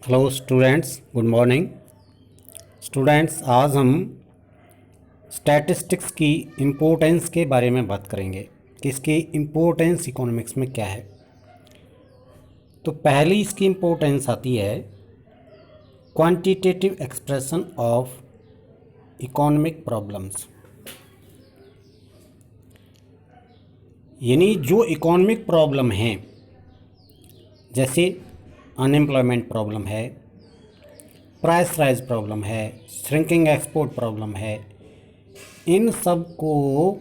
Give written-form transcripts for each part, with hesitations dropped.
Hello students, good morning. Students, आज हम statistics की इम्पोर्टेंस के बारे में बात करेंगे कि इसकी इम्पोर्टेंस इकोनॉमिक्स में क्या है। तो पहली इसकी इम्पोर्टेंस आती है quantitative expression of economic problems, यानी जो इकोनॉमिक प्रॉब्लम हैं, जैसे अनएम्प्लॉयमेंट प्रॉब्लम है, प्राइस राइज प्रॉब्लम है, श्रिंकिंग एक्सपोर्ट प्रॉब्लम है, इन सब को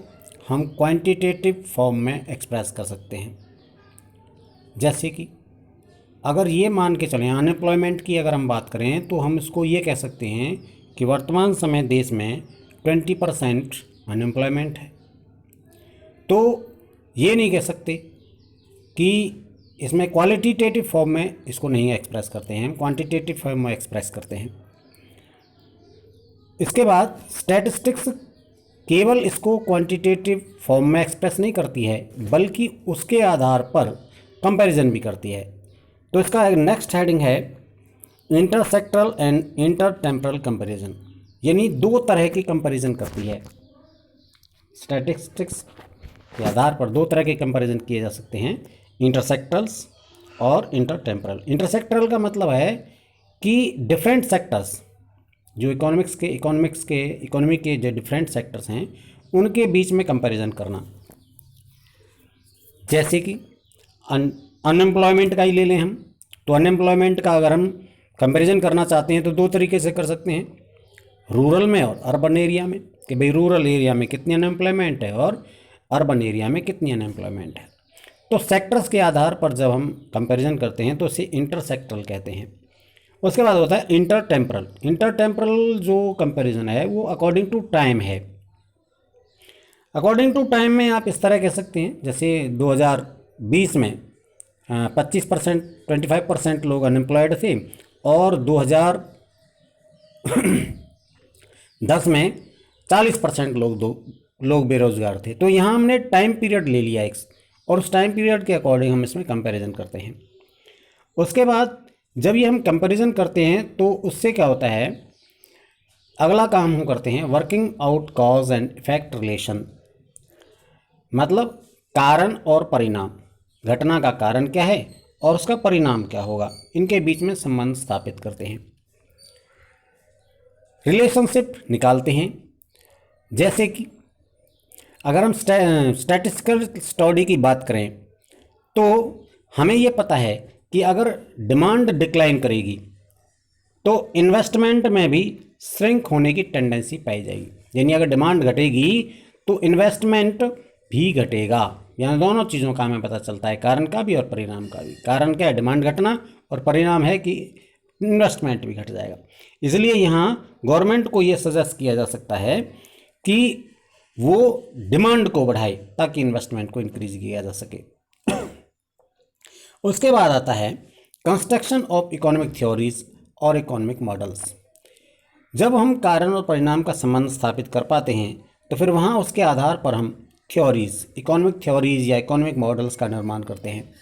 हम क्वांटिटेटिव फॉर्म में एक्सप्रेस कर सकते हैं। जैसे कि अगर ये मान के चलें, अनएम्प्लॉयमेंट की अगर हम बात करें तो हम इसको ये कह सकते हैं कि वर्तमान समय देश में 20% अनएम्प्लॉयमेंट है। तो ये नहीं कह सकते कि इसमें क्वालिटेटिव फॉर्म में इसको नहीं एक्सप्रेस करते हैं, हम क्वांटिटेटिव फॉर्म में एक्सप्रेस करते हैं। इसके बाद स्टैटिस्टिक्स केवल इसको क्वांटिटेटिव फॉर्म में एक्सप्रेस नहीं करती है, बल्कि उसके आधार पर कंपैरिजन भी करती है। तो इसका नेक्स्ट हेडिंग है इंटरसेक्टरल एंड इंटरटेम्परल कंपैरिजन, यानी दो तरह की कंपैरिजन करती है। स्टैटिस्टिक्स के आधार पर दो तरह के कंपैरिजन किए जा सकते हैं, इंटरसेक्टरल्स और इंटरटेम्परल। इंटरसेक्टरल का मतलब है कि डिफरेंट सेक्टर्स जो इकोनॉमी के जो डिफरेंट सेक्टर्स हैं उनके बीच में कंपैरिजन करना। जैसे कि अनएम्प्लॉयमेंट का ही ले लें हम, तो अनएम्प्लॉयमेंट का अगर हम कंपैरिजन करना चाहते हैं तो दो तरीके से कर सकते हैं, रूरल में और अर्बन एरिया में, कि भाई रूरल एरिया में कितनी अनएम्प्लॉयमेंट है और अर्बन एरिया में कितनी अनएम्प्लॉयमेंट है। तो सेक्टर्स के आधार पर जब हम कंपैरिजन करते हैं तो इसे इंटरसेक्टरल कहते हैं। उसके बाद होता है इंटरटेम्परल। इंटरटेम्परल जो कंपैरिजन है वो अकॉर्डिंग टू टाइम है। अकॉर्डिंग टू टाइम में आप इस तरह कह सकते हैं, जैसे 2020 में 25% 25% लोग अनएम्प्लॉयड थे और 2010 में 40% लोग बेरोजगार थे। तो यहाँ हमने टाइम पीरियड ले लिया एक, और उस टाइम पीरियड के अकॉर्डिंग हम इसमें कंपैरिजन करते हैं। उसके बाद जब ये हम कंपैरिजन करते हैं तो उससे क्या होता है, अगला काम हम करते हैं working out cause and effect relation, मतलब कारण और परिणाम, घटना का कारण क्या है और उसका परिणाम क्या होगा, इनके बीच में संबंध स्थापित करते हैं, रिलेशनशिप निकालते हैं। जैसे कि अगर हम स्टैटिस्टिकल स्टडी की बात करें तो हमें ये पता है कि अगर डिमांड डिक्लाइन करेगी तो इन्वेस्टमेंट में भी श्रिंक होने की टेंडेंसी पाई जाएगी, यानी अगर डिमांड घटेगी तो इन्वेस्टमेंट भी घटेगा। यानी दोनों चीज़ों का हमें पता चलता है, कारण का भी और परिणाम का भी। कारण क्या है, डिमांड घटना, और परिणाम है कि इन्वेस्टमेंट भी घट जाएगा। इसलिए यहाँ गवर्नमेंट को ये सजेस्ट किया जा सकता है कि वो डिमांड को बढ़ाए ताकि इन्वेस्टमेंट को इंक्रीज किया जा सके। उसके बाद आता है कंस्ट्रक्शन ऑफ इकोनॉमिक थ्योरीज और इकोनॉमिक मॉडल्स। जब हम कारण और परिणाम का संबंध स्थापित कर पाते हैं तो फिर वहाँ उसके आधार पर हम इकोनॉमिक थ्योरीज या इकोनॉमिक मॉडल्स का निर्माण करते हैं।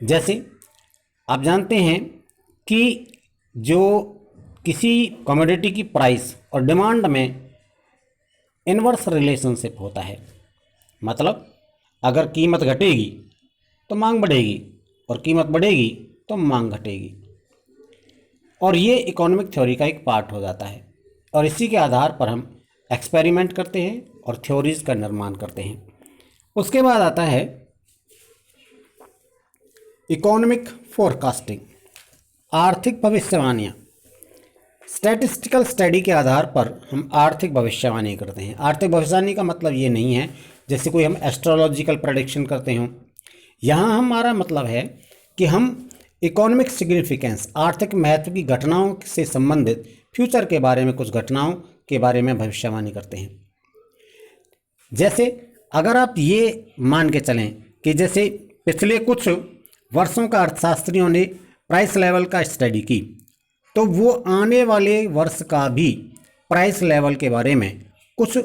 जैसे आप जानते हैं कि जो किसी कमोडिटी की प्राइस और डिमांड में इनवर्स रिलेशनशिप होता है, मतलब अगर कीमत घटेगी तो मांग बढ़ेगी और कीमत बढ़ेगी तो मांग घटेगी, और ये इकोनॉमिक थ्योरी का एक पार्ट हो जाता है। और इसी के आधार पर हम एक्सपेरिमेंट करते हैं और थ्योरीज का निर्माण करते हैं। उसके बाद आता है इकोनॉमिक फोरकास्टिंग, आर्थिक भविष्यवाणियाँ। स्टैटिस्टिकल स्टडी के आधार पर हम आर्थिक भविष्यवाणी करते हैं। आर्थिक भविष्यवाणी का मतलब ये नहीं है जैसे कोई हम एस्ट्रोलॉजिकल प्रेडिक्शन करते हों। यहाँ हमारा मतलब है कि हम इकोनॉमिक सिग्निफिकेंस, आर्थिक महत्व की घटनाओं से संबंधित फ्यूचर के बारे में, कुछ घटनाओं के बारे में भविष्यवाणी करते हैं। जैसे अगर आप ये मान के चलें कि जैसे पिछले कुछ वर्षों का अर्थशास्त्रियों ने प्राइस लेवल का स्टडी की, तो वो आने वाले वर्ष का भी प्राइस लेवल के बारे में कुछ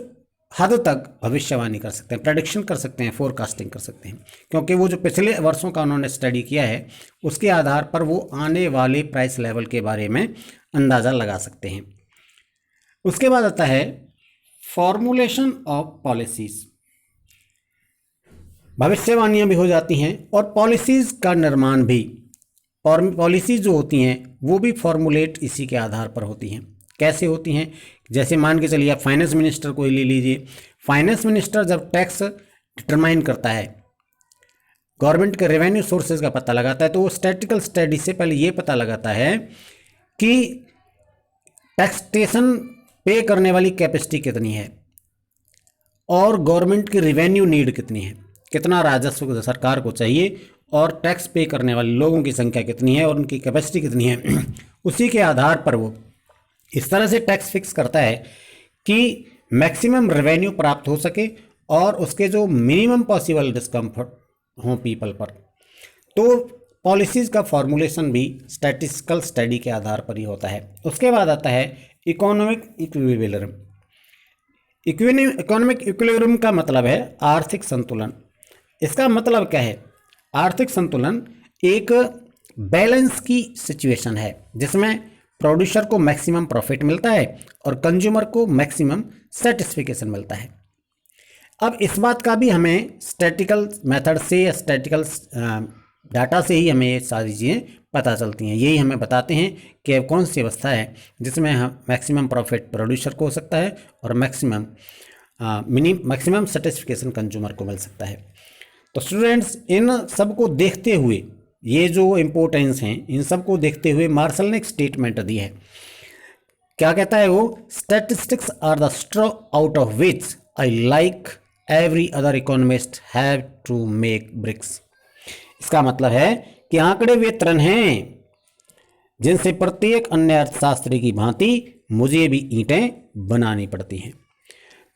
हद तक भविष्यवाणी कर सकते हैं, प्रेडिक्शन कर सकते हैं, फोरकास्टिंग कर सकते हैं, क्योंकि वो जो पिछले वर्षों का उन्होंने स्टडी किया है उसके आधार पर वो आने वाले प्राइस लेवल के बारे में अंदाज़ा लगा सकते हैं। उसके बाद आता है फॉर्मुलेशन ऑफ पॉलिसीज़। भविष्यवाणियाँ भी हो जाती हैं और पॉलिसीज़ का निर्माण भी, और पॉलिसीज़ जो होती हैं वो भी फॉर्मुलेट इसी के आधार पर होती हैं। कैसे होती हैं? जैसे मान के चलिए आप फाइनेंस मिनिस्टर को ही ले लीजिए। फाइनेंस मिनिस्टर जब टैक्स डिटरमाइन करता है, गवर्नमेंट के रेवेन्यू सोर्सेज का पता लगाता है, तो वो स्टैटिस्टिकल स्टडी से पहले ये पता लगाता है कि टैक्सेशन पे करने वाली कैपेसिटी कितनी है और गवर्नमेंट की रेवेन्यू नीड कितनी है, कितना राजस्व सरकार को चाहिए और टैक्स पे करने वाले लोगों की संख्या कितनी है और उनकी कैपेसिटी कितनी है। उसी के आधार पर वो इस तरह से टैक्स फिक्स करता है कि मैक्सिमम रेवेन्यू प्राप्त हो सके और उसके जो मिनिमम पॉसिबल डिस्कम्फर्ट हों पीपल पर। तो पॉलिसीज़ का फॉर्मुलेशन भी स्टैटिस्टिकल स्टडी के आधार पर ही होता है। उसके बाद आता है इकोनॉमिक इक्विलिब्रियम। इकोनॉमिक इक्विलिब्रियम का मतलब है आर्थिक संतुलन। इसका मतलब क्या है? आर्थिक संतुलन एक बैलेंस की सिचुएशन है जिसमें प्रोड्यूसर को मैक्सिमम प्रॉफिट मिलता है और कंज्यूमर को मैक्सिमम सेटिस्फिकेशन मिलता है। अब इस बात का भी हमें स्टैटिकल मेथड से या स्टैटिकल डाटा से ही हमें ये सारी चीज़ें पता चलती हैं। यही हमें बताते हैं कि कौन सी अवस्था है जिसमें हम मैक्सिमम प्रॉफिट प्रोड्यूसर को हो सकता है और मैक्सिमम सेटिस्फिकेशन कंज्यूमर को मिल सकता है। तो स्टूडेंट्स, इन सब को देखते हुए, ये जो इम्पोर्टेंस हैं, इन सब को देखते हुए मार्शल ने एक स्टेटमेंट दी है। क्या कहता है वो? Statistics are the straw out of which I like every other economist have to make bricks. इसका मतलब है कि आंकड़े वे तृण हैं जिनसे प्रत्येक अन्य अर्थशास्त्री की भांति मुझे भी ईंटें बनानी पड़ती हैं।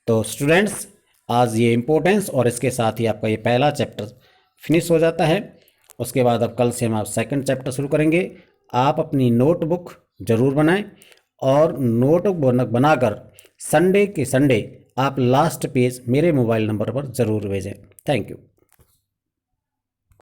तो स्टूडेंट्स, आज ये इम्पोर्टेंस और इसके साथ ही आपका ये पहला चैप्टर फिनिश हो जाता है। उसके बाद अब कल से हम आप सेकंड चैप्टर शुरू करेंगे। आप अपनी नोटबुक ज़रूर बनाएं और नोटबुक बनाकर संडे के संडे आप लास्ट पेज मेरे मोबाइल नंबर पर ज़रूर भेजें। Thank you.